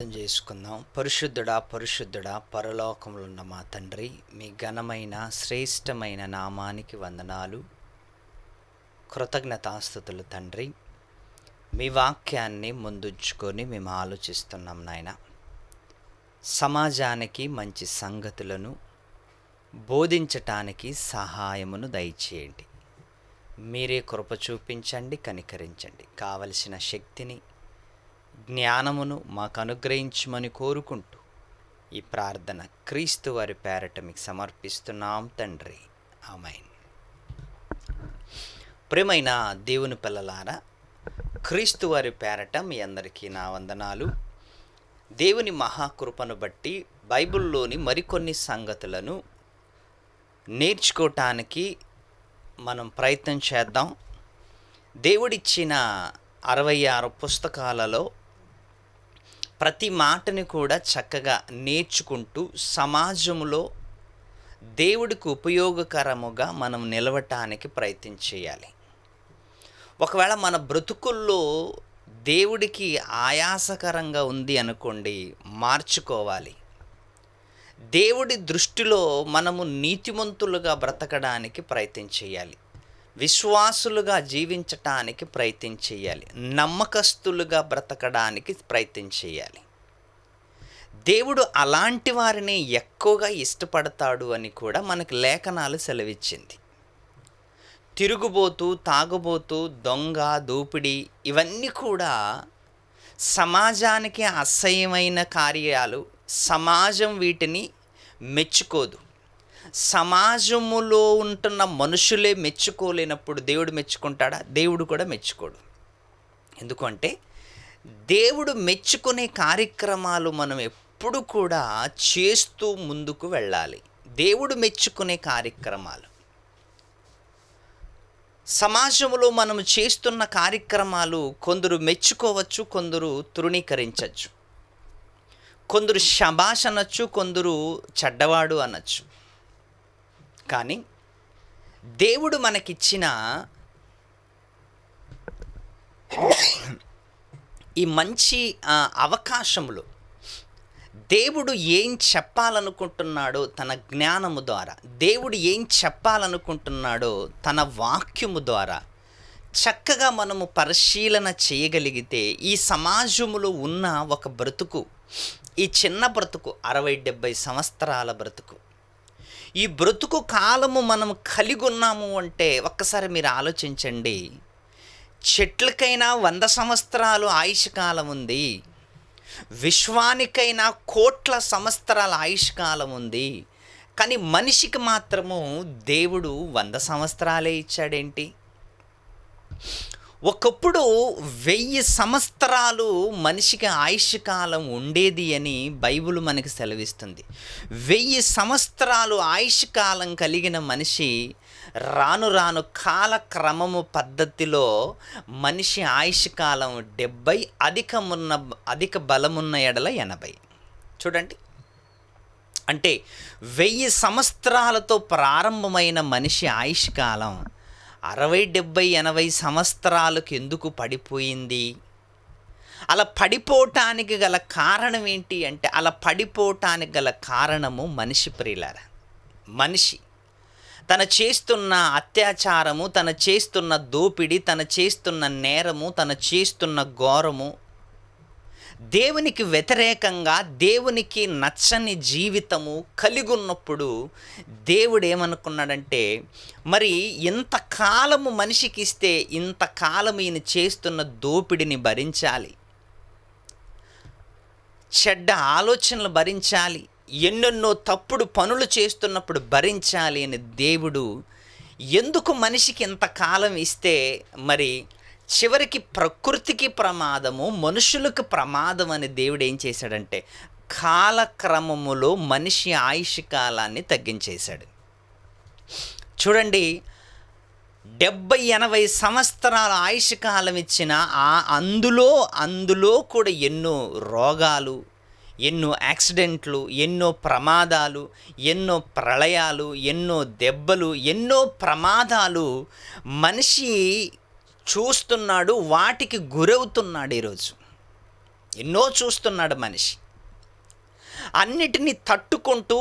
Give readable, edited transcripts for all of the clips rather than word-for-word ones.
అర్థం చేసుకుందాం. పరిశుద్ధుడా పరిశుద్ధుడా పరలోకములో ఉన్న మా తండ్రి, మీ ఘనమైన శ్రేష్టమైన నామానికి వందనాలు, కృతజ్ఞతాస్తుతులు తండ్రి. మీ వాక్యాన్ని ముందుంచుకొని మేము ఆలోచిస్తున్నాం నాయన. సమాజానికి మంచి సంగతులను బోధించటానికి సహాయమును దయచేయండి. మీరే కృప చూపించండి, కనికరించండి. కావలసిన శక్తిని, జ్ఞానమును మాకు అనుగ్రహించమని కోరుకుంటూ ఈ ప్రార్థన క్రీస్తు వారి పేరట మీకు సమర్పిస్తున్నాం తండ్రి. ఆమేన్. ప్రియమైన దేవుని పిల్లలారా, క్రీస్తు వారి పేరట మీ అందరికీ నా వందనాలు. దేవుని మహాకృపను బట్టి బైబిల్లోని మరికొన్ని సంగతులను నేర్చుకోవటానికి మనం ప్రయత్నం చేద్దాం. దేవుడిచ్చిన 66 పుస్తకాలలో ప్రతి మాటని కూడా చక్కగా నేర్చుకుంటూ సమాజంలో దేవుడికి ఉపయోగకరముగా మనం నిలవటానికి ప్రయత్నం చేయాలి. ఒకవేళ మన బ్రతుకుల్లో దేవుడికి ఆయాసకరంగా ఉంది అనుకోండి, మార్చుకోవాలి. దేవుడి దృష్టిలో మనము నీతిమంతులుగా బ్రతకడానికి ప్రయత్నం చేయాలి. విశ్వాసులుగా జీవించటానికి ప్రయత్నం చేయాలి. నమ్మకస్తులుగా బ్రతకడానికి ప్రయత్నం చేయాలి. దేవుడు అలాంటి వారిని ఎక్కువగా ఇష్టపడతాడు అని కూడా మనకు లేఖనాలు సెలవిచ్చింది. తిరుగుబోతూ, తాగుబోతూ, దొంగ, దోపిడీ ఇవన్నీ కూడా సమాజానికి అసహ్యమైన కార్యాలు. సమాజం వీటిని మెచ్చుకోదు. సమాజములో ఉంటున్న మనుషులే మెచ్చుకోలేనప్పుడు దేవుడు మెచ్చుకుంటాడా? దేవుడు కూడా మెచ్చుకోడు. ఎందుకంటే దేవుడు మెచ్చుకునే కార్యక్రమాలు మనం ఎప్పుడు కూడా చేస్తూ ముందుకు వెళ్ళాలి. దేవుడు మెచ్చుకునే కార్యక్రమాలు, సమాజంలో మనం చేస్తున్న కార్యక్రమాలు కొందరు మెచ్చుకోవచ్చు, కొందరు తృణీకరించవచ్చు. కొందరు శబాష్ అనొచ్చు, కొందరు చెడ్డవాడు అనొచ్చు. కానీ దేవుడు మనకిచ్చిన ఈ మంచి అవకాశములు, దేవుడు ఏం చెప్పాలనుకుంటున్నాడో తన జ్ఞానము ద్వారా, దేవుడు ఏం చెప్పాలనుకుంటున్నాడో తన వాక్యము ద్వారా చక్కగా మనము పరిశీలన చేయగలిగితే ఈ సమాజములో ఉన్న ఒక బ్రతుకు, ఈ చిన్న బ్రతుకు 60-70 సంవత్సరాల బ్రతుకు, ఈ బ్రతుకు కాలము మనం కలిగి ఉన్నాము అంటే ఒక్కసారి మీరు ఆలోచించండి. చెట్లకైనా 100 సంవత్సరాలు ఆయుష్ కాలం ఉంది. విశ్వానికైనా కోట్ల సంవత్సరాల ఆయుష్ కాలం ఉంది. కానీ మనిషికి మాత్రము దేవుడు 100 సంవత్సరాలే ఇచ్చాడేంటి? ఒకప్పుడు 1000 సంవత్సరాలు మనిషికి ఆయుష్ కాలం ఉండేది అని బైబిల్ మనకి సెలవిస్తుంది. 1000 సంవత్సరాలు ఆయుష్ కాలం కలిగిన మనిషి రాను రాను కాలక్రమము పద్ధతిలో మనిషి ఆయుష్ కాలం 70, అధిక బలమున్న ఎడల 80. చూడండి, అంటే 1000 సంవత్సరాలతో ప్రారంభమైన మనిషి ఆయుష్ కాలం 60, 70, 80 సంవత్సరాలకు ఎందుకు పడిపోయింది? అలా పడిపోవటానికి గల కారణం ఏంటి అంటే, అలా పడిపోవటానికి గల కారణము మనిషి. ప్రియులారా, మనిషి తన చేస్తున్న అత్యాచారము, తన చేస్తున్న దోపిడి, తన చేస్తున్న నేరము, తన చేస్తున్న ఘోరము, దేవునికి వ్యతిరేకంగా, దేవునికి నచ్చని జీవితము కలిగి ఉన్నప్పుడు దేవుడు ఏమనుకున్నాడంటే, మరి ఇంతకాలము మనిషికి ఇస్తే ఇంతకాలం ఈయన చేస్తున్న దోపిడిని భరించాలి, చెడ్డ ఆలోచనలు భరించాలి, ఎన్నెన్నో తప్పుడు పనులు చేస్తున్నప్పుడు భరించాలి అని దేవుడు ఎందుకు మనిషికి ఇంతకాలం ఇస్తే, మరి చివరికి ప్రకృతికి ప్రమాదము, మనుషులకు ప్రమాదం అని దేవుడు ఏం చేశాడంటే కాలక్రమములో మనిషి ఆయుష్ కాలాన్ని తగ్గించేశాడు. చూడండి, 70-80 సంవత్సరాల ఆయుష్ కాలం ఇచ్చిన అందులో కూడా ఎన్నో రోగాలు, ఎన్నో యాక్సిడెంట్లు, ఎన్నో ప్రమాదాలు, ఎన్నో ప్రళయాలు, ఎన్నో దెబ్బలు, ఎన్నో ప్రమాదాలు మనిషి చూస్తున్నాడు, వాటికి గురవుతున్నాడు. ఎన్నో చూస్తున్నాడు మనిషి. అన్నిటినీ తట్టుకుంటూ,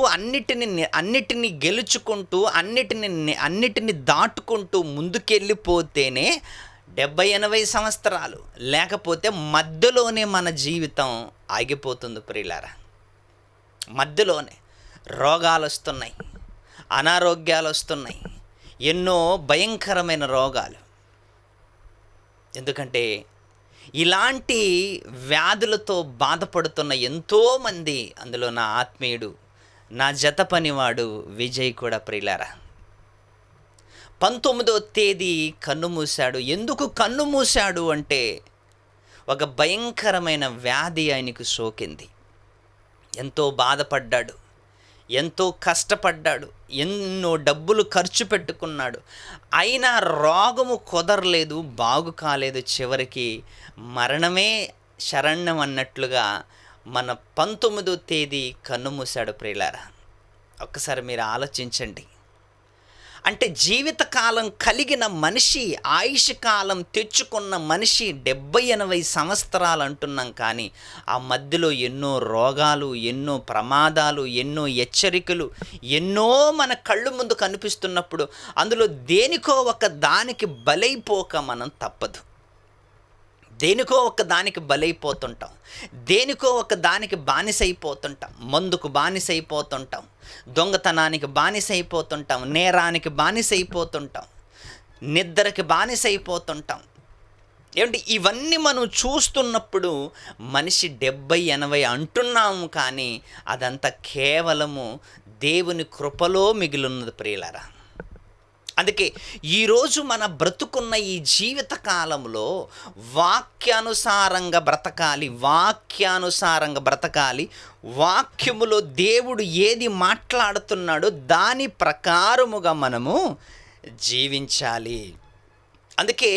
అన్నిటినీ గెలుచుకుంటూ, అన్నిటిని దాటుకుంటూ ముందుకెళ్ళిపోతేనే 70-80 సంవత్సరాలు, లేకపోతే మధ్యలోనే మన జీవితం ఆగిపోతుంది ప్రియులారా. మధ్యలోనే రోగాలు వస్తున్నాయి, అనారోగ్యాలు వస్తున్నాయి, ఎన్నో భయంకరమైన రోగాలు. ఎందుకంటే ఇలాంటి వ్యాధులతో బాధపడుతున్న ఎంతోమంది, అందులో నా ఆత్మీయుడు, నా జత పనివాడు విజయ్ కూడా ప్రియులారా. 19వ తేదీ కన్ను మూశాడు. ఎందుకు కన్ను మూశాడు అంటే ఒక భయంకరమైన వ్యాధి ఆయనకు సోకింది. ఎంతో బాధపడ్డాడు, ఎంతో కష్టపడ్డాడు, ఎన్నో డబ్బులు ఖర్చు పెట్టుకున్నాడు. అయినా రోగము కుదరలేదు, బాగు కాలేదు. చివరికి మరణమే శరణ్యం అన్నట్లుగా మన 19వ తేదీ కన్ను మూశాడు ప్రియులారా. ఒక్కసారి మీరు ఆలోచించండి. అంటే జీవితకాలం కలిగిన మనిషి, ఆయుష్ కాలం తెచ్చుకున్న మనిషి 70-80 సంవత్సరాలు అంటున్నాం. కానీ ఆ మధ్యలో ఎన్నో రోగాలు, ఎన్నో ప్రమాదాలు, ఎన్నో హెచ్చరికలు, ఎన్నో మన కళ్ళు ముందు కనిపిస్తున్నప్పుడు అందులో దేనికో ఒక దానికి బలైపోక మనం తప్పదు. దేనికో ఒక దానికి బలైపోతుంటాం, దేనికో ఒక దానికి బానిసైపోతుంటాం. మందుకు బానిసైపోతుంటాం, దొంగతనానికి బానిసైపోతుంటాం, నేరానికి బానిసైపోతుంటాం, నిద్రకి బానిసైపోతుంటాం. ఏమంటే ఇవన్నీ మనం చూస్తున్నప్పుడు మనిషి 70-80 అంటున్నాము, కానీ అదంతా కేవలము దేవుని కృపలో మిగిలిన్నది ప్రియులారా. అందుకే ఈరోజు మన బ్రతుకున్న ఈ జీవిత కాలంలో వాక్యానుసారంగా బ్రతకాలి. వాక్యములో దేవుడు ఏది మాట్లాడుతున్నాడో దాని ప్రకారముగా మనము జీవించాలి. అందుకే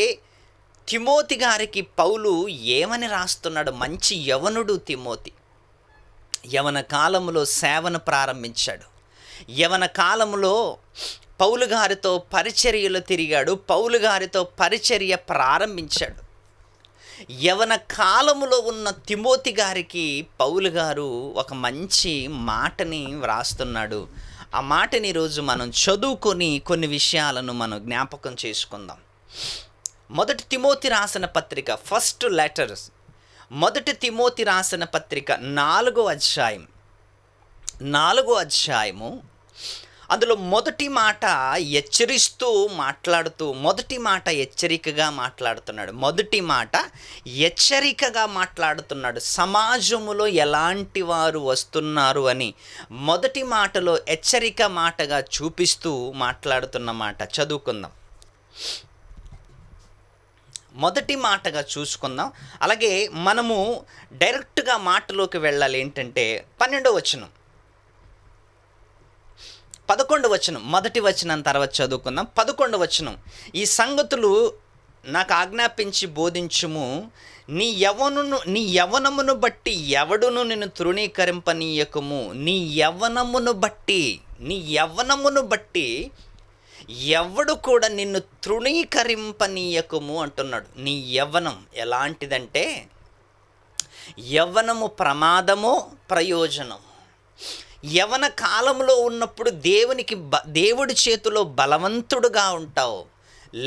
తిమోతి గారికి పౌలు ఏమని రాస్తున్నాడు? మంచి యవనుడు తిమోతి. యవన కాలంలో సేవను ప్రారంభించాడు. యవన కాలంలో పౌలు గారితో పరిచర్యలో తిరిగాడు, పౌలు గారితో పరిచర్య ప్రారంభించాడు. యవన కాలములో ఉన్న తిమోతి గారికి పౌలు గారు ఒక మంచి మాటని వ్రాస్తున్నాడు. ఆ మాటని ఈరోజు మనం చదువుకొని కొన్ని విషయాలను మనం జ్ఞాపకం చేసుకుందాం. మొదటి తిమోతి రాసిన పత్రిక, ఫస్ట్ లెటర్స్, మొదటి తిమోతి రాసిన పత్రిక 4వ అధ్యాయము. అందులో మొదటి మాట హెచ్చరిస్తూ మాట్లాడుతూ, మొదటి మాట హెచ్చరికగా మాట్లాడుతున్నాడు. సమాజములో ఎలాంటి వారు వస్తున్నారు అని మొదటి మాటలో హెచ్చరిక మాటగా చూపిస్తూ మాట్లాడుతున్న మాట చదువుకుందాం. మొదటి మాటగా చూసుకుందాం. అలాగే మనము డైరెక్ట్గా మాటలోకి వెళ్ళాలి. ఏంటంటే 12వ వచనం, 11వ వచనం, మొదటి వచనం తర్వాత చదువుకుందాం. 11వ వచనం, ఈ సంగతులు నాకు ఆజ్ఞాపించి బోధించుము. నీ యవ్వనమును బట్టి ఎవడును నిన్ను తృణీకరింపనీయకము. నీ యవ్వనమును బట్టి ఎవడు కూడా నిన్ను తృణీకరింపనీయకము అంటున్నాడు. నీ యవ్వనం ఎలాంటిదంటే, యవ్వనము ప్రమాదమో ప్రయోజనం. యవన కాలంలో ఉన్నప్పుడు దేవుడి చేతిలో బలవంతుడుగా ఉంటావు,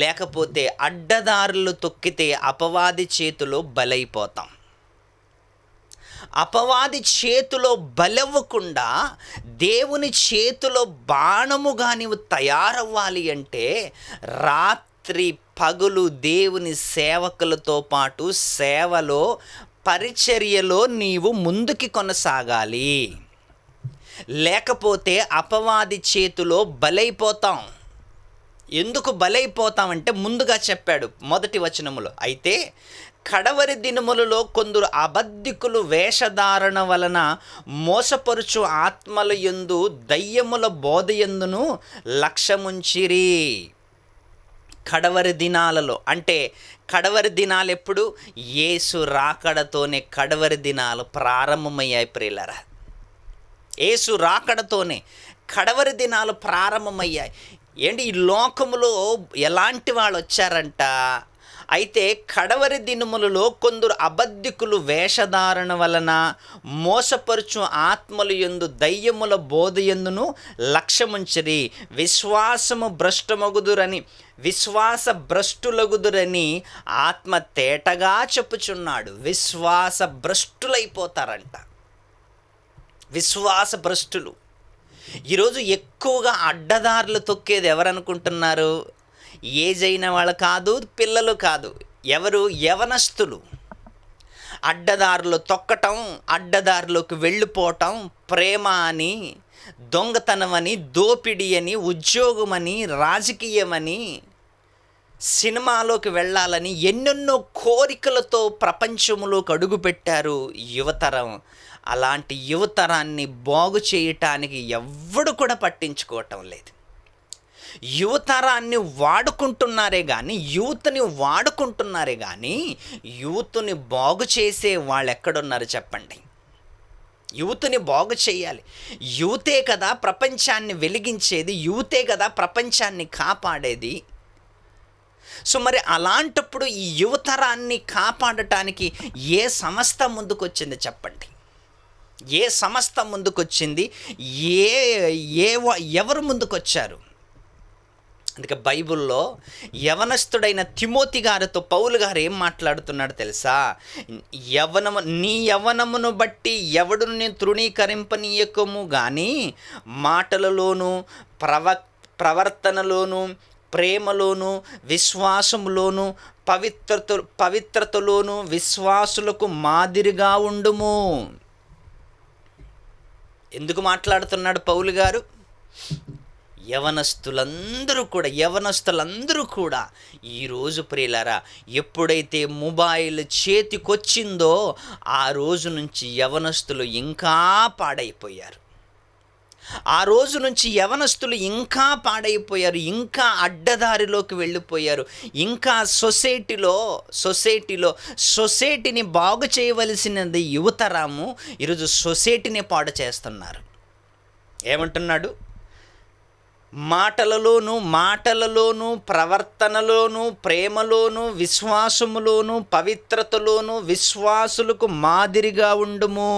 లేకపోతే అడ్డదారులు తొక్కితే అపవాది చేతిలో బలైపోతాం. అపవాది చేతిలో బలవ్వకుండా దేవుని చేతిలో బాణముగా నీవు తయారవ్వాలి అంటే రాత్రి పగలు దేవుని సేవకులతో పాటు సేవలో, పరిచర్యలో నీవు ముందుకి కొనసాగాలి. లేకపోతే అపవాది చేతిలో బలైపోతాం. ఎందుకు బలైపోతామంటే ముందుగా చెప్పాడు మొదటి వచనములో, అయితే కడవరి దినములలో కొందరు అబద్ధికులు వేషధారణ వలన మోసపరుచు ఆత్మల యందు దయ్యముల బోధయందును లక్ష్యముంచిరి. కడవరి దినాలలో అంటే కడవరి దినాలు ఎప్పుడు? యేసు రాకడతోనే కడవరి దినాలు ప్రారంభమయ్యాయి ప్రియులారా. యేసు రాకడతోనే కడవరి దినాలు ప్రారంభమయ్యాయి. ఏంటి ఈ లోకములో ఎలాంటి వాళ్ళు వచ్చారంట? అయితే కడవరి దినములలో కొందరు అబద్ధికులు వేషధారణ వలన మోసపరుచు ఆత్మలు యందు దయ్యముల బోధ యందును లక్ష్యముంచిరి, విశ్వాస భ్రష్టులగుదురని ఆత్మ తేటగా చెప్పుచున్నాడు. విశ్వాస భ్రష్టులైపోతారంట. విశ్వాస భ్రష్టులు. ఈరోజు ఎక్కువగా అడ్డదారులు తొక్కేది ఎవరనుకుంటున్నారు? ఏజ్ అయిన వాళ్ళు కాదు, పిల్లలు కాదు. ఎవరు? యవనస్తులు. అడ్డదారులు తొక్కటం, అడ్డదారులోకి వెళ్ళిపోవటం, ప్రేమ అని, దొంగతనం అని, దోపిడీ అని, ఉద్యోగమని, రాజకీయమని, సినిమాలోకి వెళ్ళాలని ఎన్నెన్నో కోరికలతో ప్రపంచంలోకి అడుగుపెట్టారు యువతరం. అలాంటి యువతరాన్ని బాగు చేయటానికి ఎవ్వడు కూడా పట్టించుకోవటం లేదు. యువతరాన్ని వాడుకుంటున్నారే కానీ, యూత్ని బాగు చేసే వాళ్ళు ఎక్కడున్నారు చెప్పండి? యూత్ని బాగు చేయాలి. యూతే కదా ప్రపంచాన్ని వెలిగించేది, యూతే కదా ప్రపంచాన్ని కాపాడేది. సో మరి అలాంటప్పుడు ఈ యువతరాన్ని కాపాడటానికి ఏ సంస్థ ముందుకొచ్చింది చెప్పండి? ఏ సంస్థ ముందుకొచ్చింది? ఎవరు ముందుకొచ్చారు? అందుకే బైబిల్లో యవనస్తుడైన తిమోతి గారితో పౌలు గారు ఏం మాట్లాడుతున్నాడు తెలుసా? నీ యవనమును బట్టి ఎవడుని తృణీకరింపనీయకము కానీ మాటలలోను, ప్రవర్తనలోను, ప్రేమలోను, విశ్వాసములోను, పవిత్రతలోను విశ్వాసులకు మాదిరిగా ఉండుము. ఎందుకు మాట్లాడుతున్నాడు పౌలు గారు? యవనస్తులందరూ కూడా ఈరోజు ప్రియులారా, ఎప్పుడైతే మొబైల్ చేతికొచ్చిందో ఆ రోజు నుంచి యవనస్తులు ఇంకా పాడైపోయారు. ఇంకా అడ్డదారిలోకి వెళ్ళిపోయారు. ఇంకా సొసైటీని బాగు చేయవలసినది యువతరాము ఈరోజు సొసైటీని పాడు చేస్తున్నారు. ఏమంటున్నాడు? మాటలలోను, ప్రవర్తనలోను, ప్రేమలోను, విశ్వాసములోను, పవిత్రతలోను విశ్వాసులకు మాదిరిగా ఉండుము.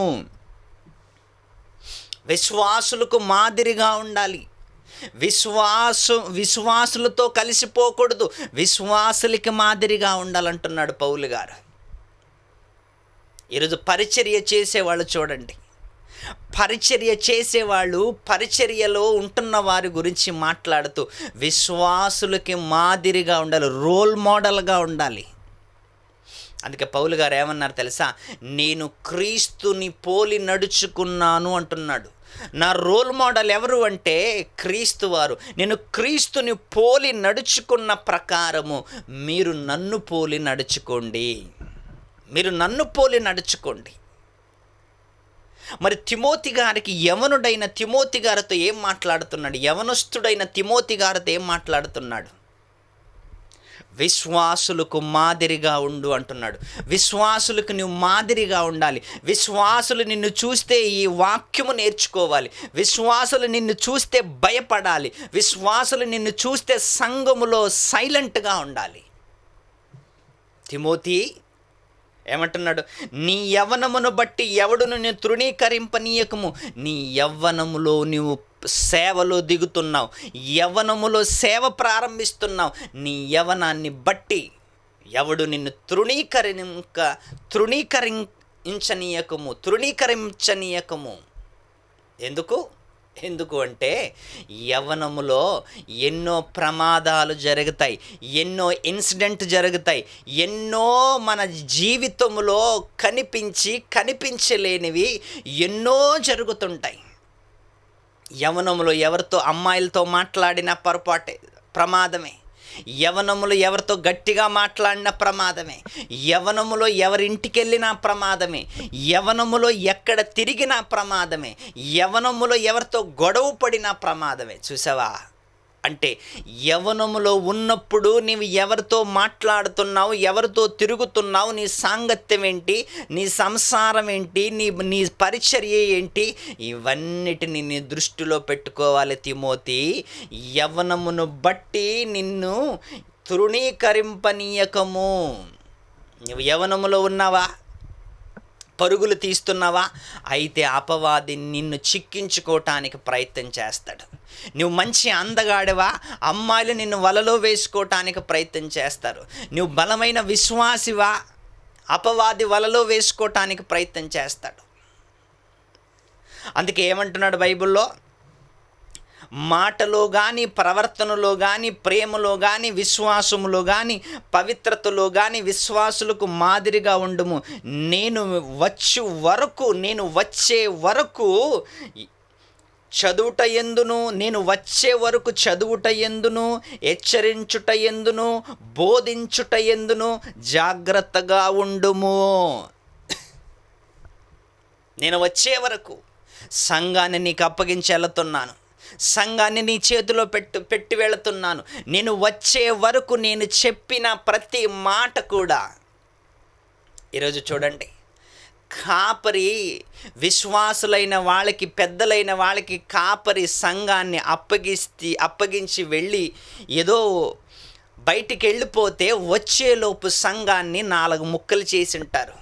విశ్వాసులకు మాదిరిగా ఉండాలి. విశ్వాసులతో కలిసిపోకూడదు, విశ్వాసులకి మాదిరిగా ఉండాలంటున్నాడు పౌలు గారు. ఈరోజు పరిచర్య చేసేవాళ్ళు చూడండి, పరిచర్యలో ఉంటున్న వారి గురించి మాట్లాడుతూ విశ్వాసులకి మాదిరిగా ఉండాలి, రోల్ మోడల్గా ఉండాలి. అందుకే పౌలు గారు ఏమన్నారు తెలుసా? నేను క్రీస్తుని పోలి నడుచుకున్నాను అంటున్నాడు. నా రోల్ మోడల్ ఎవరు అంటే క్రీస్తు వారు. నేను క్రీస్తుని పోలి నడుచుకున్న ప్రకారము మీరు నన్ను పోలి నడుచుకోండి. మరి తిమోతి గారికి, యవనుడైన తిమోతి గారితో ఏం మాట్లాడుతున్నాడు? యవనస్తుడైన తిమోతి గారితో ఏం మాట్లాడుతున్నాడు? విశ్వాసులకు మాదిరిగా ఉండు అంటున్నాడు. విశ్వాసులకు నువ్వు మాదిరిగా ఉండాలి. విశ్వాసులు నిన్ను చూస్తే ఈ వాక్యము నేర్చుకోవాలి. విశ్వాసులు నిన్ను చూస్తే భయపడాలి. విశ్వాసులు నిన్ను చూస్తే సంఘములో సైలెంట్గా ఉండాలి. తిమోతి ఏమంటున్నాడు? నీ యవ్వనమును బట్టి ఎవడును నేను తృణీకరింపనీయకము. నీ యవ్వనములో నీవు సేవలో దిగుతున్నావు, యవ్వనములో సేవ ప్రారంభిస్తున్నావు. నీ యవ్వనాన్ని బట్టి ఎవడు నిన్ను తృణీకరించనీయకము. ఎందుకు అంటే యవ్వనములో ఎన్నో ప్రమాదాలు జరుగుతాయి, ఎన్నో ఇన్సిడెంట్ జరుగుతాయి, ఎన్నో మన జీవితంలో కనిపించలేనివి ఎన్నో జరుగుతుంటాయి. యవ్వనములో ఎవరితో అమ్మాయిలతో మాట్లాడిన ప్రమాదమే. యవ్వనములో ఎవరితో గట్టిగా మాట్లాడిన ప్రమాదమే. యవ్వనములో ఎవరింటికి వెళ్ళినా ప్రమాదమే. యవ్వనములో ఎక్కడ తిరిగినా ప్రమాదమే. యవ్వనములో ఎవరితో గొడవ పడినా ప్రమాదమే. చూసావా? అంటే యవ్వనములో ఉన్నప్పుడు నీవు ఎవరితో మాట్లాడుతున్నావు, ఎవరితో తిరుగుతున్నావు, నీ సాంగత్యం ఏంటి, నీ సంసారం ఏంటి, నీ పరిచర్య ఏంటి, ఇవన్నిటిని నీ దృష్టిలో పెట్టుకోవాలి తిమోతి. యవ్వనమును బట్టి నిన్ను తృణీకరింపనీయకము. నువ్వు యవనములో ఉన్నావా, పరుగులు తీస్తున్నావా, అయితే అపవాది నిన్ను చిక్కించుకోవటానికి ప్రయత్నం చేస్తాడు. నువ్వు మంచి అందగాడివా, అమ్మాయిలు నిన్ను వలలో వేసుకోవటానికి ప్రయత్నం చేస్తారు. నువ్వు బలమైన విశ్వాసివా, అపవాది వలలో వేసుకోవటానికి ప్రయత్నం చేస్తాడు. అందుకే ఏమంటున్నాడు బైబిల్లో, మాటలో కానీ, ప్రవర్తనలో కానీ, ప్రేమలో కానీ, విశ్వాసములో కానీ, పవిత్రతలో కానీ విశ్వాసులకు మాదిరిగా ఉండుము. నేను వచ్చే వరకు చదువుట ఎందును, నేను వచ్చే వరకు చదువుట ఎందును, హెచ్చరించుట ఎందును, బోధించుట ఎందును జాగ్రత్తగా ఉండుము. నేను వచ్చే వరకు సంఘాన్ని నీకు అప్పగించి వెళుతున్నాను, సంఘాన్ని నీ చేతిలో పెట్టి వెళుతున్నాను. నేను వచ్చే వరకు నేను చెప్పిన ప్రతి మాట కూడా. ఈరోజు చూడండి, కాపరి విశ్వాసులైన వాళ్ళకి, పెద్దలైన వాళ్ళకి కాపరి సంఘాన్ని అప్పగించి వెళ్ళి ఏదో బయటికి వెళ్ళిపోతే వచ్చేలోపు సంఘాన్ని 4 ముక్కలు చేసి ఉంటారు.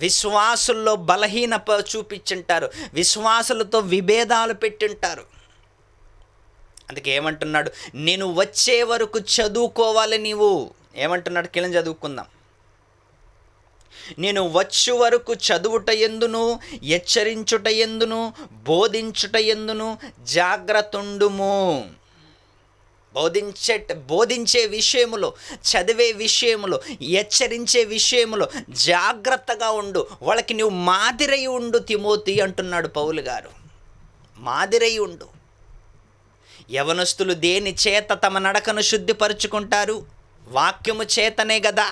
విశ్వాసుల్లో బలహీనత చూపించుంటారు, విశ్వాసులతో విభేదాలు పెట్టింటారు. అందుకే ఏమంటున్నాడు, నేను వచ్చే వరకు చదువుకోవాలి. నీవు ఏమంటున్నాడు, కింద చదువుకుందాం. నేను వచ్చు వరకు చదువుట ఎందును, హెచ్చరించుట ఎందును, బోధించుట ఎందును జాగ్రత్తుండుము. బోధించే విషయములో, చదివే విషయములో, హెచ్చరించే విషయములో జాగ్రత్తగా ఉండు. వాళ్ళకి నువ్వు మాదిరై ఉండు తిమోతి అంటున్నాడు పౌలు గారు. మాదిరై ఉండు. యవనస్తులు దేని చేత తమ నడకను శుద్ధిపరుచుకుంటారు? వాక్యము చేతనే కదా.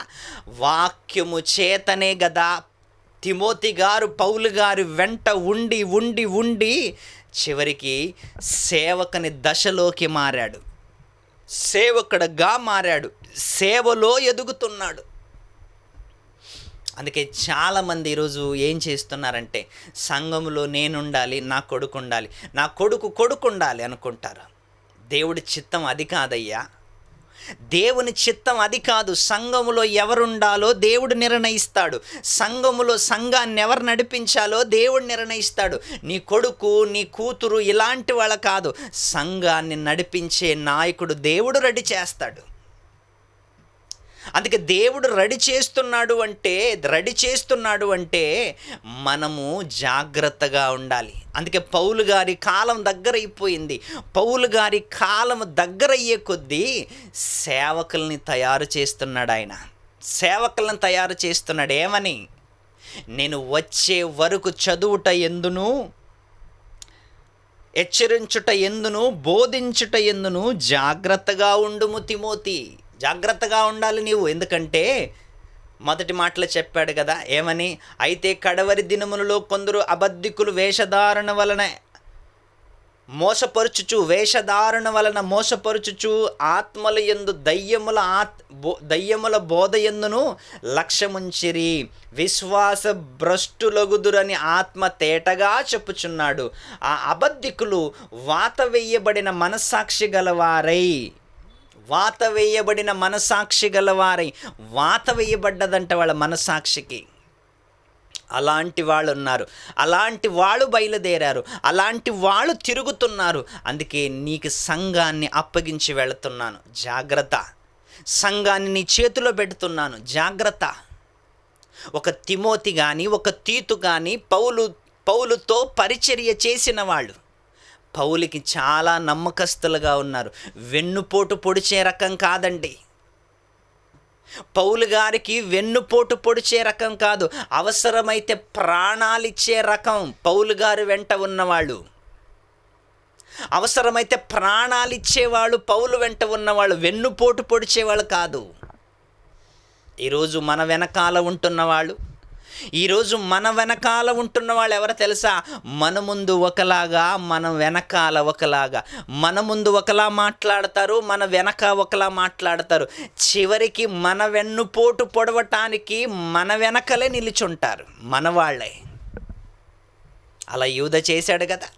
వాక్యము చేతనే కదా తిమోతి గారు పౌలు గారు వెంట ఉండి ఉండి ఉండి చివరికి సేవకుని దశలోకి మారాడు, సేవకుడుగా మారాడు, సేవలో ఎదుగుతున్నాడు. అందుకే చాలామంది ఈరోజు ఏం చేస్తున్నారంటే, సంఘంలో నేనుండాలి, నా కొడుకు ఉండాలి, నా కొడుకు ఉండాలి అనుకుంటారు. దేవుడి చిత్తం అది కాదయ్యా. దేవుని చిత్తం అది కాదు. సంఘములో ఎవరుండాలో దేవుడు నిర్ణయిస్తాడు. సంఘాన్ని ఎవరు నడిపించాలో దేవుడు నిర్ణయిస్తాడు. నీ కొడుకు, నీ కూతురు ఇలాంటి వాళ్ళ కాదు. సంఘాన్ని నడిపించే నాయకుడు దేవుడు రెడీ చేస్తాడు. అందుకే దేవుడు రెడీ చేస్తున్నాడు అంటే మనము జాగ్రత్తగా ఉండాలి. అందుకే పౌలు గారి కాలం దగ్గర అయిపోయింది. పౌలు గారి కాలం దగ్గర అయ్యే కొద్దీ సేవకుల్ని తయారు చేస్తున్నాడు. ఆయన సేవకులను తయారు చేస్తున్నాడు. ఏమని? నేను వచ్చే వరకు చదువుట ఎందును, హెచ్చరించుట ఎందును, బోధించుట ఎందును జాగ్రత్తగా ఉండుము తిమోతి. జాగ్రత్తగా ఉండాలి నీవు. ఎందుకంటే మొదటి మాటలో చెప్పాడు కదా, ఏమని? అయితే కడవరి దినములలో కొందరు అబద్ధికులు వేషధారణ వలన మోసపరుచుచు ఆత్మల యందు దయ్యముల బోధ ఎందును లక్ష్యముంచిరి, విశ్వాస భ్రష్టులగుదురని ఆత్మ తేటగా చెప్పుచున్నాడు. ఆ అబద్ధికులు వాత వేయబడిన మనస్సాక్షి గలవారై వాత వేయబడ్డదంట వాళ్ళ మనస్సాక్షికి. అలాంటి వాళ్ళు ఉన్నారు, అలాంటి వాళ్ళు బయలుదేరారు, అలాంటి వాళ్ళు తిరుగుతున్నారు. అందుకే నీకు సంఘాన్ని అప్పగించి వెళుతున్నాను, జాగ్రత్త. సంఘాన్ని నీ చేతిలో పెడుతున్నాను, జాగ్రత్త. ఒక తిమోతి కానీ, ఒక తీతు కానీ పౌలుతో పరిచర్య చేసిన వాళ్ళు పౌలుకి చాలా నమ్మకస్తులుగా ఉన్నారు. వెన్నుపోటు పొడిచే రకం కాదండి. పౌలు గారికి వెన్నుపోటు పొడిచే రకం కాదు, అవసరమైతే ప్రాణాలిచ్చే రకం పౌలు గారు వెంట ఉన్నవాళ్ళు. అవసరమైతే ప్రాణాలిచ్చేవాళ్ళు పౌలు వెంట ఉన్నవాళ్ళు, వెన్నుపోటు పొడిచేవాళ్ళు కాదు. ఈరోజు మన వెనకాల ఉంటున్న వాళ్ళు ఎవరో తెలుసా? మన ముందు ఒకలాగా, మన వెనకాల ఒకలాగా. మన ముందు ఒకలా మాట్లాడతారు, మన వెనక ఒకలా మాట్లాడతారు. చివరికి మన వెన్నుపోటు పొడవటానికి మన వెనకలే నిలుచుంటారు మన వాళ్ళే. అలా యూదా చేశాడు కదా.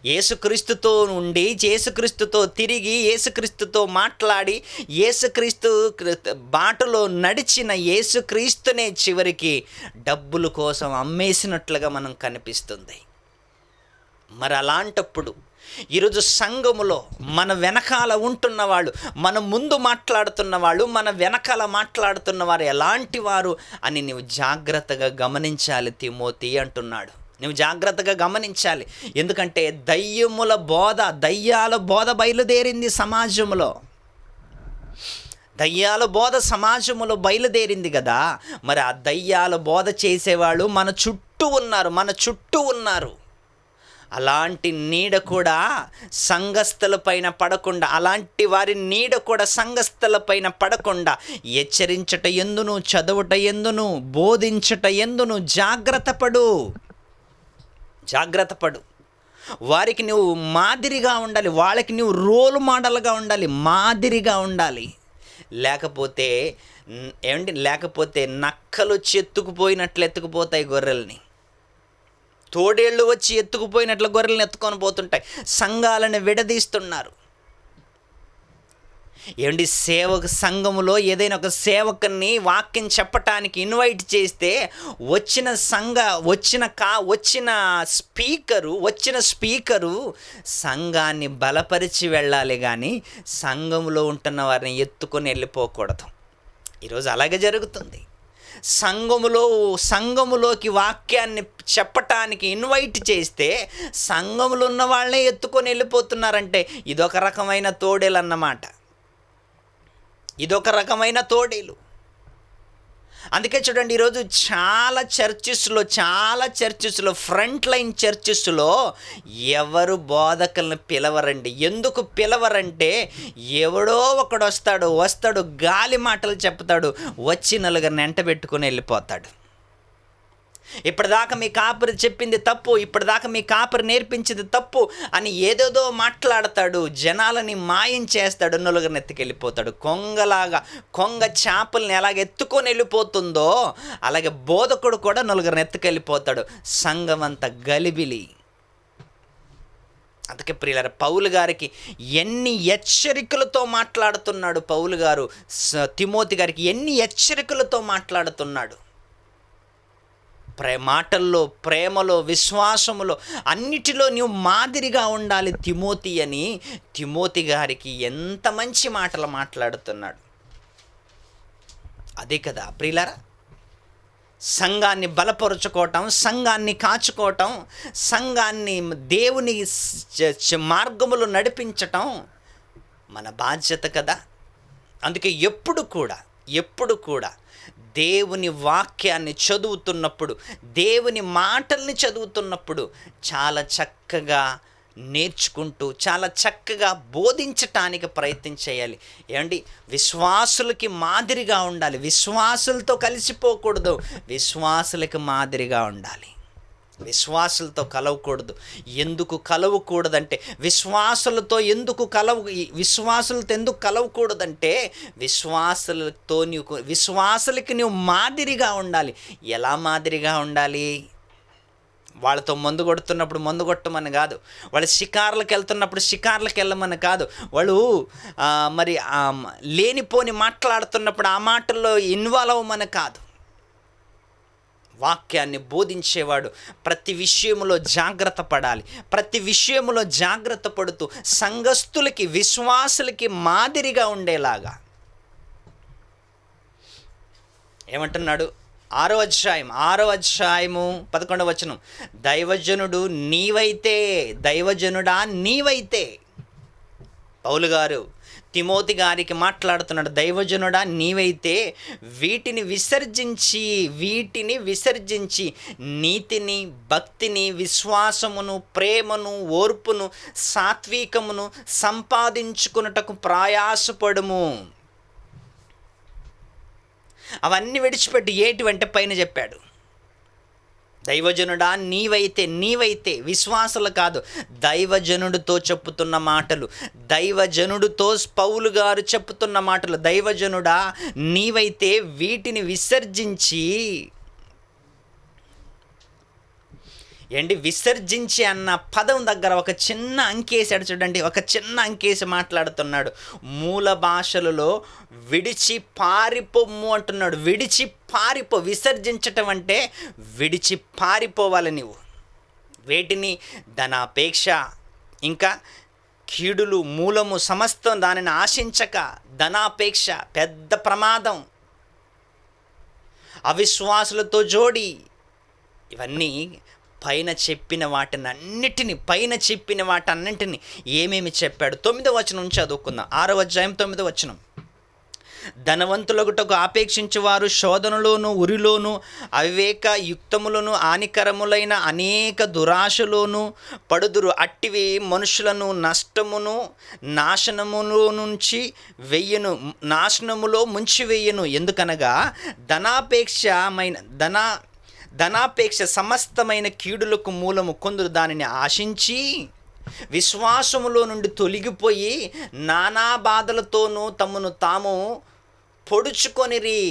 యేసుక్రీస్తుతో ఉండి యేసుక్రీస్తుతో తిరిగి యేసుక్రీస్తుతో మాట్లాడి యేసుక్రీస్తు బాటలో నడిచిన యేసుక్రీస్తునే చివరికి డబ్బుల కోసం అమ్మేసినట్లుగా మనం కనిపిస్తుంది. మరి అలాంటప్పుడు ఈరోజు సంఘములో మన వెనకాల ఉంటున్న వాళ్ళు, మన ముందు మాట్లాడుతున్న వాళ్ళు, మన వెనకాల మాట్లాడుతున్న వారు ఎలాంటి వారు అని నువ్వు జాగ్రత్తగా గమనించాలి తిమోతి అంటున్నాడు. నువ్వు జాగ్రత్తగా గమనించాలి. ఎందుకంటే దయ్యాల బోధ బయలుదేరింది సమాజంలో. దయ్యాల బోధ సమాజంలో బయలుదేరింది కదా. మరి ఆ దయ్యాల బోధ చేసేవాళ్ళు మన చుట్టూ ఉన్నారు. అలాంటి నీడ కూడా సంఘస్థుల పైన పడకుండా, అలాంటి వారి నీడ కూడా సంఘస్థుల పైన పడకుండా హెచ్చరించట ఎందును, చదువుట ఎందును, బోధించట ఎందును జాగ్రత్త పడు. వారికి నువ్వు మాదిరిగా ఉండాలి, వాళ్ళకి నువ్వు రోల్ మోడల్గా ఉండాలి, మాదిరిగా ఉండాలి. లేకపోతే నక్కలు వచ్చి ఎత్తుకుపోయినట్లు ఎత్తుకుపోతాయి గొర్రెల్ని. తోడేళ్ళు వచ్చి ఎత్తుకుపోయినట్లు గొర్రెలను ఎత్తుకొని పోతుంటాయి. సంఘాలను విడదీస్తున్నారు. సంఘములో ఏదైనా ఒక సేవకుని వాక్యం చెప్పటానికి ఇన్వైట్ చేస్తే వచ్చిన స్పీకరు సంఘాన్ని బలపరిచి వెళ్ళాలి, కానీ సంఘంలో ఉంటున్న వారిని ఎత్తుకొని వెళ్ళిపోకూడదు. ఈరోజు అలాగే జరుగుతుంది. సంఘములోకి వాక్యాన్ని చెప్పటానికి ఇన్వైట్ చేస్తే సంఘములో ఉన్న వాళ్ళనే ఎత్తుకొని వెళ్ళిపోతున్నారంటే ఇదొక రకమైన తోడేలు అన్నమాట. ఇదొక రకమైన తోడేలు. అందుకే చూడండి, ఈరోజు చాలా చర్చెస్లో ఫ్రంట్ లైన్ చర్చెస్లో ఎవరు బోధకులను పిలవరండి. ఎందుకు పిలవరంటే ఎవడో ఒకడు వస్తాడు గాలి మాటలు చెప్తాడు, వచ్చి నలుగురిని ఎంట పెట్టుకుని వెళ్ళిపోతాడు. ఇప్పటిదాకా మీ కాపరి చెప్పింది తప్పు, ఇప్పటిదాకా మీ కాపరి నేర్పించింది తప్పు అని ఏదేదో మాట్లాడతాడు, జనాలని మాయం చేస్తాడు, నలుగురిని ఎత్తుకెళ్ళిపోతాడు. కొంగ చేపల్ని ఎలాగ ఎత్తుకొని వెళ్ళిపోతుందో అలాగే బోధకుడు కూడా నలుగురిని ఎత్తుకెళ్ళిపోతాడు. సంఘం అంత గలిబిలి. అందుకే ప్రియులారా, పౌలు గారికి ఎన్ని హెచ్చరికలతో మాట్లాడుతున్నాడు. పౌలు గారు తిమోతి గారికి ఎన్ని హెచ్చరికలతో మాట్లాడుతున్నాడు. మాటల్లో, ప్రేమలో, విశ్వాసములో అన్నిటిలో నీవు మాదిరిగా ఉండాలి తిమోతి అని తిమోతి గారికి ఎంత మంచి మాటలు మాట్లాడుతున్నాడు. అదే కదా ప్రియులారా, సంఘాన్ని బలపరుచుకోవటం, సంఘాన్ని కాచుకోవటం, సంఘాన్ని దేవుని మార్గములు నడిపించటం మన బాధ్యత కదా. అందుకే ఎప్పుడు కూడా దేవుని వాక్యాన్ని చదువుతున్నప్పుడు, దేవుని మాటల్ని చదువుతున్నప్పుడు చాలా చక్కగా నేర్చుకుంటూ, చాలా చక్కగా బోధించటానికి ప్రయత్నం చేయాలి. విశ్వాసులకి మాదిరిగా ఉండాలి. విశ్వాసులతో కలిసిపోకూడదు, విశ్వాసులకి మాదిరిగా ఉండాలి. విశ్వాసులతో కలవకూడదు. ఎందుకు కలవకూడదంటే విశ్వాసులతో ఎందుకు కలవకూడదంటే విశ్వాసులకి నువ్వు మాదిరిగా ఉండాలి. ఎలా మాదిరిగా ఉండాలి? వాళ్ళతో మందు కొడుతున్నప్పుడు మందు కొట్టమని కాదు, వాళ్ళు షికార్లకు వెళ్తున్నప్పుడు షికార్లకు వెళ్ళమని కాదు, వాళ్ళు లేనిపోని మాట్లాడుతున్నప్పుడు ఆ మాటల్లో ఇన్వాల్వ్ అవ్వమని కాదు. వాక్యాన్ని బోధించేవాడు ప్రతి విషయంలో జాగ్రత్త పడాలి. ప్రతి విషయంలో జాగ్రత్త పడుతూ సంఘస్థులకి, విశ్వాసులకి మాదిరిగా ఉండేలాగా. ఏమంటున్నాడు? 6వ అధ్యాయము 11వ వచనం, దైవజనుడా నీవైతే పౌలు గారు తిమోతి గారికి మాట్లాడుతున్నాడు. దైవజనుడా నీవైతే వీటిని విసర్జించి నీతిని, భక్తిని, విశ్వాసమును, ప్రేమను, ఓర్పును, సాత్వికమును సంపాదించుకున్నటకు ప్రయాసపడుము. అవన్నీ విడిచిపెట్టి ఏటివంటే పైన చెప్పాడు. దైవజనుడా నీవైతే విశ్వాసులు కాదు, దైవజనుడితో చెప్పుతున్న మాటలు, దైవజనుడితో పౌలు గారు చెప్పుతున్న మాటలు. దైవజనుడా నీవైతే వీటిని విసర్జించి ఏంటి విసర్జించి అన్న పదం దగ్గర ఒక చిన్న అంకేసాడు చూడండి, ఒక చిన్న అంకేసి మాట్లాడుతున్నాడు. మూల భాషలలో విడిచి పారిపోము అంటున్నాడు. విడిచి పారిపో. విసర్జించటం అంటే విడిచి పారిపోవాలి నువ్వు. వేటిని? ధనాపేక్ష, ఇంకా కీడులు, మూలము, సమస్తం దానిని ఆశించక. ధనాపేక్ష పెద్ద ప్రమాదం. అవిశ్వాసులతో జోడి. ఇవన్నీ పైన చెప్పిన వాటన్నిటిని ఏమేమి చెప్పాడు? 9వ వచనం చదువుకుందాం. 6వ అధ్యాయం 9వ వచనం. ధనవంతులగుటకు ఆపేక్షించువారు శోధనలోను, ఉరిలోను, అవివేక యుక్తములను, హానికరములైన అనేక దురాశలోను పడుదురు. అట్టివి మనుషులను నాశనములో ముంచివేయను. ఎందుకనగా ధనాపేక్ష సమస్తమైన కీడులకు మూలము. కొందరు దానిని ఆశించి విశ్వాసములో నుండి తొలగిపోయి నానా బాధలతోనూ తమను తాము పొడుచుకొనిరి.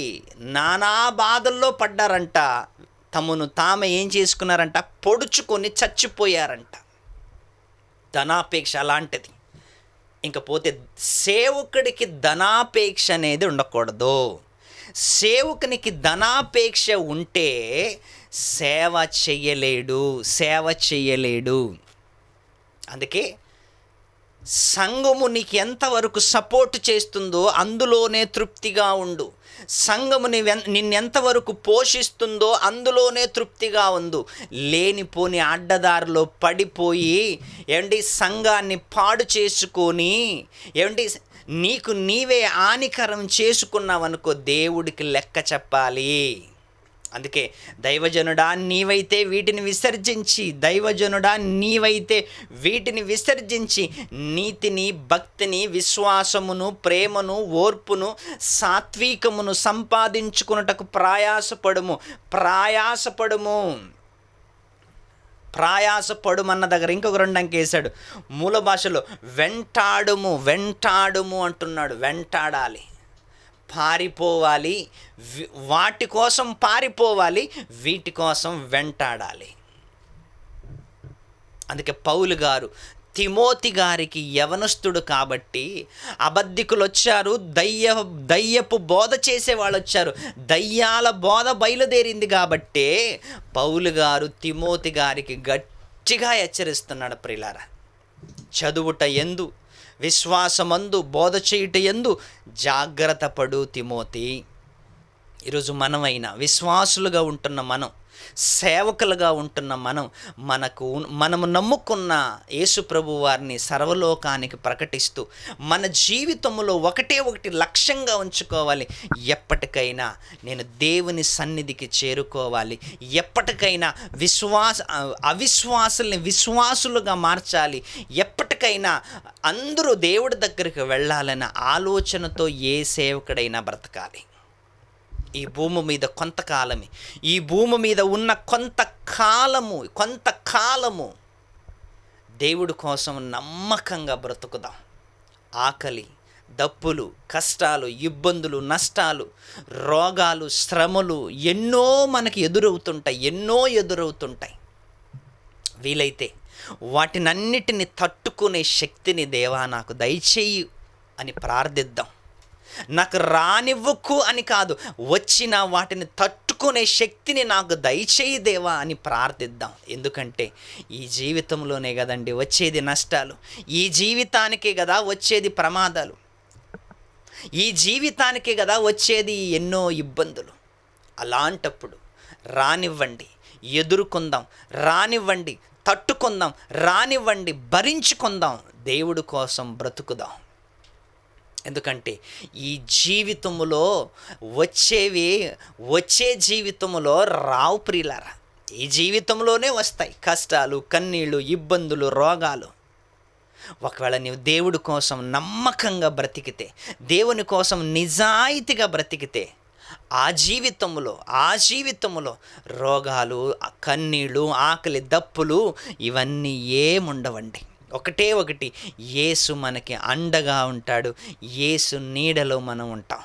నానా బాధల్లో పడ్డారంట. తమను తాము ఏం చేసుకున్నారంట? పొడుచుకొని చచ్చిపోయారంట. ధనాపేక్ష అలాంటిది. ఇంకపోతే సేవకుడికి ధనాపేక్ష అనేది ఉండకూడదు. సేవకునికి ధనాపేక్ష ఉంటే సేవ చెయ్యలేడు. అందుకే సంఘము నీకు ఎంతవరకు సపోర్ట్ చేస్తుందో అందులోనే తృప్తిగా ఉండు. సంఘము నిన్నెంతవరకు పోషిస్తుందో అందులోనే తృప్తిగా ఉండు. లేనిపోని అడ్డదారిలో పడిపోయి సంఘాన్ని పాడు చేసుకొని నీకు నీవే హానికరం చేసుకున్నావనుకో, దేవుడికి లెక్క చెప్పాలి. అందుకే దైవజనుడా నీవైతే వీటిని విసర్జించి నీతిని, భక్తిని, విశ్వాసమును, ప్రేమను, ఓర్పును, సాత్వికమును సంపాదించుకున్నటకు ప్రయాసపడుమన్న దగ్గర ఇంకొక 2 అంకేశాడు. మూల భాషలో వెంటాడుము అంటున్నాడు. వెంటాడాలి, పారిపోవాలి. వాటి కోసం పారిపోవాలి, వీటి కోసం వెంటాడాలి. అందుకే పౌలు గారు తిమోతి గారికి యవనస్తుడు కాబట్టి అబద్ధికులు వచ్చారు, దయ్యపు బోధ చేసేవాళ్ళు వచ్చారు, దయ్యాల బోధ బయలుదేరింది కాబట్టే పౌలు గారు తిమోతి గారికి గట్టిగా హెచ్చరిస్తున్నాడు. ప్రియులారా, చదువుట యందు, విశ్వాసమందు, బోధ చేయుట యందు జాగ్రత్త పడు తిమోతి. ఈరోజు మనమైనా విశ్వాసులుగా ఉంటున్న మనం, సేవకులుగా ఉంటున్న మనము నమ్ముకున్న యేసు ప్రభు వారిని సర్వలోకానికి ప్రకటిస్తూ మన జీవితంలో ఒకటి లక్ష్యంగా ఉంచుకోవాలి. ఎప్పటికైనా నేను దేవుని సన్నిధికి చేరుకోవాలి. ఎప్పటికైనా అవిశ్వాసుల్ని విశ్వాసులుగా మార్చాలి. ఎప్పటికైనా అందరూ దేవుడి దగ్గరికి వెళ్ళాలన్న ఆలోచనతో ఏ సేవకుడైనా బ్రతకాలి. ఈ భూమి మీద కొంతకాలమే, ఈ భూమి మీద ఉన్న కొంతకాలము దేవుడి కోసం నమ్మకంగా బ్రతుకుదాం. ఆకలి, దప్పులు, కష్టాలు, ఇబ్బందులు, నష్టాలు, రోగాలు, శ్రమలు ఎన్నో మనకి ఎదురవుతుంటాయి. వీలైతే వాటినన్నిటిని తట్టుకునే శక్తిని దేవా నాకు దయచేయి అని ప్రార్థిద్దాం. నాకు రానివ్వకు అని కాదు, వచ్చిన వాటిని తట్టుకునే శక్తిని నాకు దయచేయి దేవా అని ప్రార్థిద్దాం. ఎందుకంటే ఈ జీవితంలోనే కదండి వచ్చేది నష్టాలు, ఈ జీవితానికే కదా వచ్చేది ప్రమాదాలు, ఈ జీవితానికే కదా వచ్చేది ఎన్నో ఇబ్బందులు. అలాంటప్పుడు రానివ్వండి, ఎదుర్కొందాం, రానివ్వండి, తట్టుకుందాం, రానివ్వండి, భరించుకుందాం, దేవుడి కోసం బ్రతుకుదాం. ఎందుకంటే ఈ జీవితములో వచ్చే జీవితములో రావు ప్రియులారా. ఈ జీవితంలోనే వస్తాయి కష్టాలు, కన్నీళ్ళు, ఇబ్బందులు, రోగాలు. ఒకవేళ నీవు దేవుడి కోసం నమ్మకంగా బ్రతికితే, దేవుని కోసం నిజాయితీగా బ్రతికితే ఆ జీవితంలో రోగాలు, కన్నీళ్ళు, ఆకలి, దప్పులు ఇవన్నీ ఏముండవండి. ఒకటి యేసు మనకి అండగా ఉంటాడు. యేసు నీడలో మనం ఉంటాం.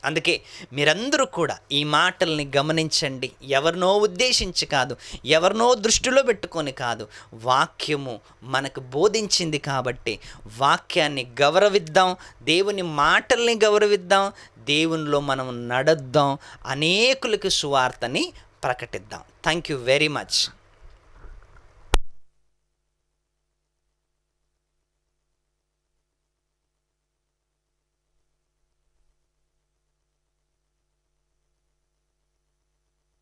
అందుకే మీరందరూ కూడా ఈ మాటల్ని గమనించండి. ఎవరినో ఉద్దేశించి కాదు, ఎవరినో దృష్టిలో పెట్టుకొని కాదు, వాక్యము మనకు బోధించింది కాబట్టి వాక్యాన్ని గౌరవిద్దాం, దేవుని మాటల్ని గౌరవిద్దాం, దేవునిలో మనం నడుద్దాం, అనేకులకు సువార్తని ప్రకటిద్దాం. Thank you very much.